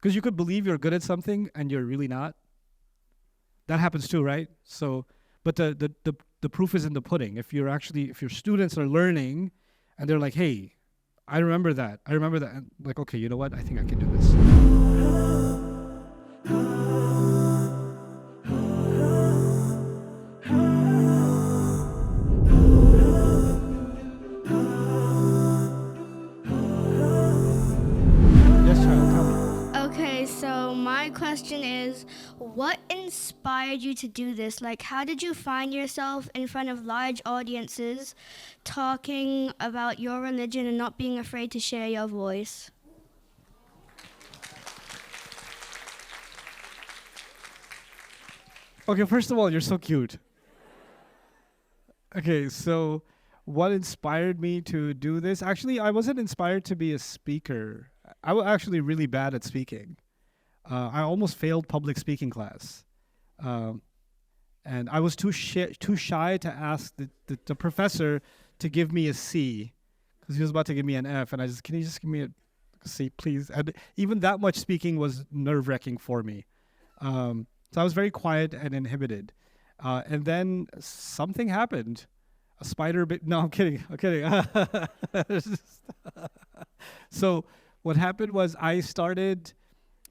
Because you could believe you're good at something and you're really not. That happens too, right? So, but the proof is in the pudding. If your students are learning and they're like, hey, I remember that. And like, okay, you know what? I think I can do this. Yes, child, tell me. Okay, so my question is, what inspired you to do this? Like, how did you find yourself in front of large audiences talking about your religion and not being afraid to share your voice? Okay, first of all, you're so cute. Okay, so what inspired me to do this? Actually, I wasn't inspired to be a speaker. I was actually really bad at speaking. I almost failed public speaking class. Um, and I was too shy to ask the professor to give me a C because he was about to give me an F. And can you just give me a C, please? And even that much speaking was nerve-wracking for me. So I was very quiet and inhibited. And then something happened. A spider bit. No, I'm kidding. I'm kidding. So what happened was I started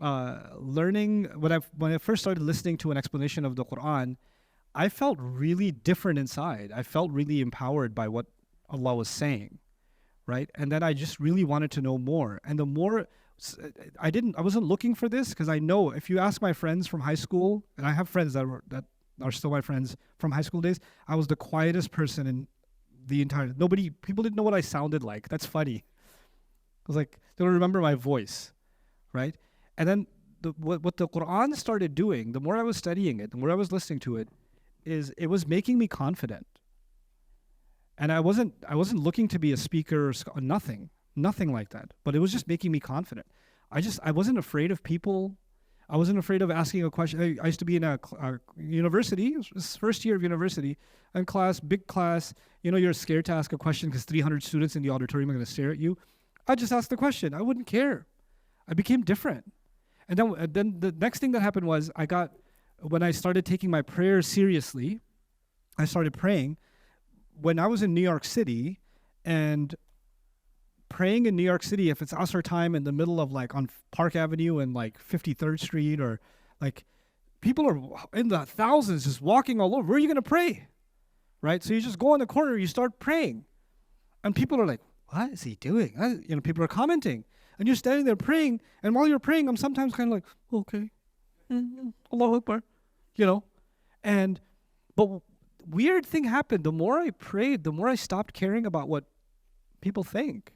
learning when I first started listening to an explanation of the Quran. I felt really different inside. I felt really empowered by what Allah was saying, right? And then I just really wanted to know more. And the more I wasn't looking for this because I know if you ask my friends from high school, and I have friends that are still my friends from high school days, I was the quietest person in the entire. People didn't know what I sounded like. That's funny. I was like, they don't remember my voice, right? And then what the Quran started doing, the more I was studying it, the more I was listening to it, is it was making me confident. And I wasn't looking to be a speaker or nothing like that. But it was just making me confident. I wasn't afraid of people. I wasn't afraid of asking a question. I used to be in a university, it was first year of university, and big class, you're scared to ask a question because 300 students in the auditorium are going to stare at you. I just asked the question. I wouldn't care. I became different. And then the next thing that happened was when I started taking my prayers seriously, I started praying. When I was in New York City, and praying in New York City, if it's Asr time in the middle of on Park Avenue and 53rd Street, or people are in the thousands just walking all over, where are you going to pray? Right? So you just go in the corner, you start praying. And people are like, what is he doing? People are commenting. And you're standing there praying, and while you're praying, I'm sometimes kind of like, okay, Allahu Akbar, but weird thing happened. The more I prayed, the more I stopped caring about what people think.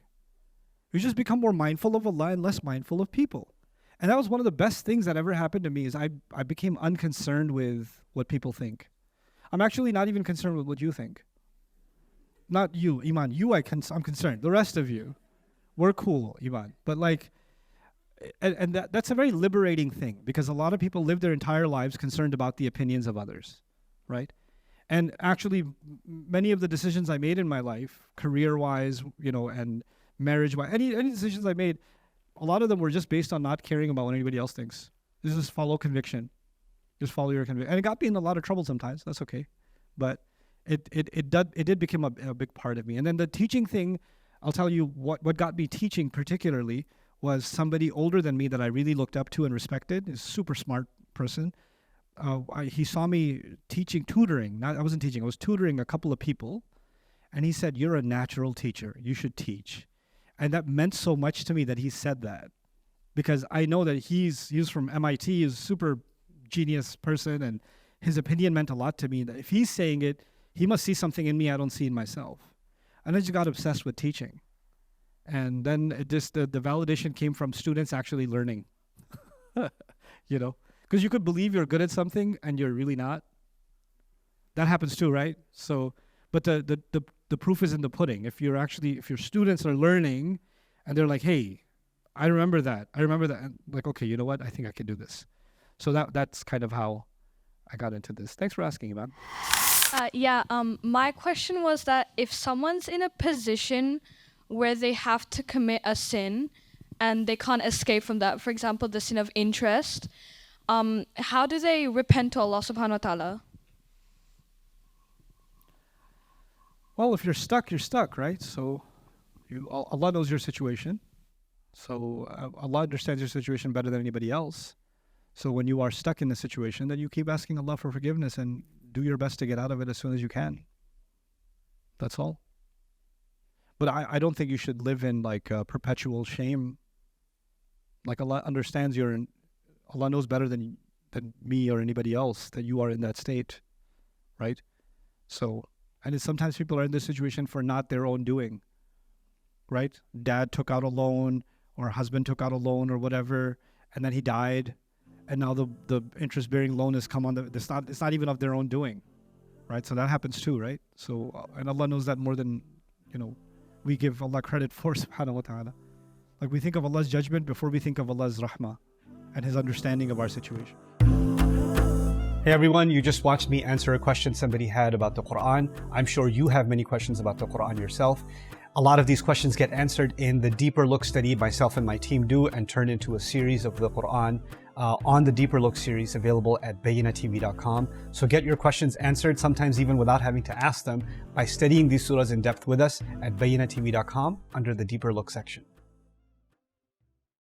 You just become more mindful of Allah and less mindful of people. And that was one of the best things that ever happened to me, is I became unconcerned with what people think. I'm actually not even concerned with what you think. Not you, Iman. I'm concerned. The rest of you, we're cool, Iman. But and that's a very liberating thing, because a lot of people live their entire lives concerned about the opinions of others, right? And actually, many of the decisions I made in my life, career-wise, and marriage-wise, any decisions I made, a lot of them were just based on not caring about what anybody else thinks. Just follow conviction. Just follow your conviction. And it got me in a lot of trouble sometimes. That's okay. But it did become a big part of me. And then the teaching thing, I'll tell you what got me teaching particularly was somebody older than me that I really looked up to and respected. He's a super smart person. He saw me tutoring. I wasn't teaching. I was tutoring a couple of people. And he said, you're a natural teacher. You should teach. And that meant so much to me that he said that. Because I know that he's from MIT. He's a super genius person. And his opinion meant a lot to me. That if he's saying it, he must see something in me I don't see in myself. And I just got obsessed with teaching. And then the validation came from students actually learning. Because you could believe you're good at something and you're really not. That happens too, right? So, but the proof is in the pudding. If your students are learning and they're like, hey, I remember that. And like, okay, you know what? I think I can do this. So that's kind of how I got into this. Thanks for asking, Iman. My question was that if someone's in a position where they have to commit a sin, and they can't escape from that. For example, the sin of interest. How do they repent to Allah subhanahu wa ta'ala? Well, if you're stuck, right? So Allah knows your situation. So Allah understands your situation better than anybody else. So when you are stuck in the situation, then you keep asking Allah for forgiveness and do your best to get out of it as soon as you can. That's all. But I don't think you should live in like perpetual shame. Like Allah understands Allah knows better than me or anybody else that you are in that state, right? So, and sometimes people are in this situation for not their own doing, right? Dad took out a loan or husband took out a loan or whatever, and then he died, and now the interest-bearing loan has come on. It's not even of their own doing, right? So that happens too, right? So, and Allah knows that more than, we give Allah credit for, subhanahu wa ta'ala. Like we think of Allah's judgment before we think of Allah's rahmah and His understanding of our situation. Hey everyone, you just watched me answer a question somebody had about the Quran. I'm sure you have many questions about the Quran yourself. A lot of these questions get answered in the Deeper Look study myself and my team do and turn into a series of the Quran on the Deeper Look series available at BayyinahTV.com. So get your questions answered, sometimes even without having to ask them, by studying these surahs in depth with us at BayyinahTV.com under the Deeper Look section.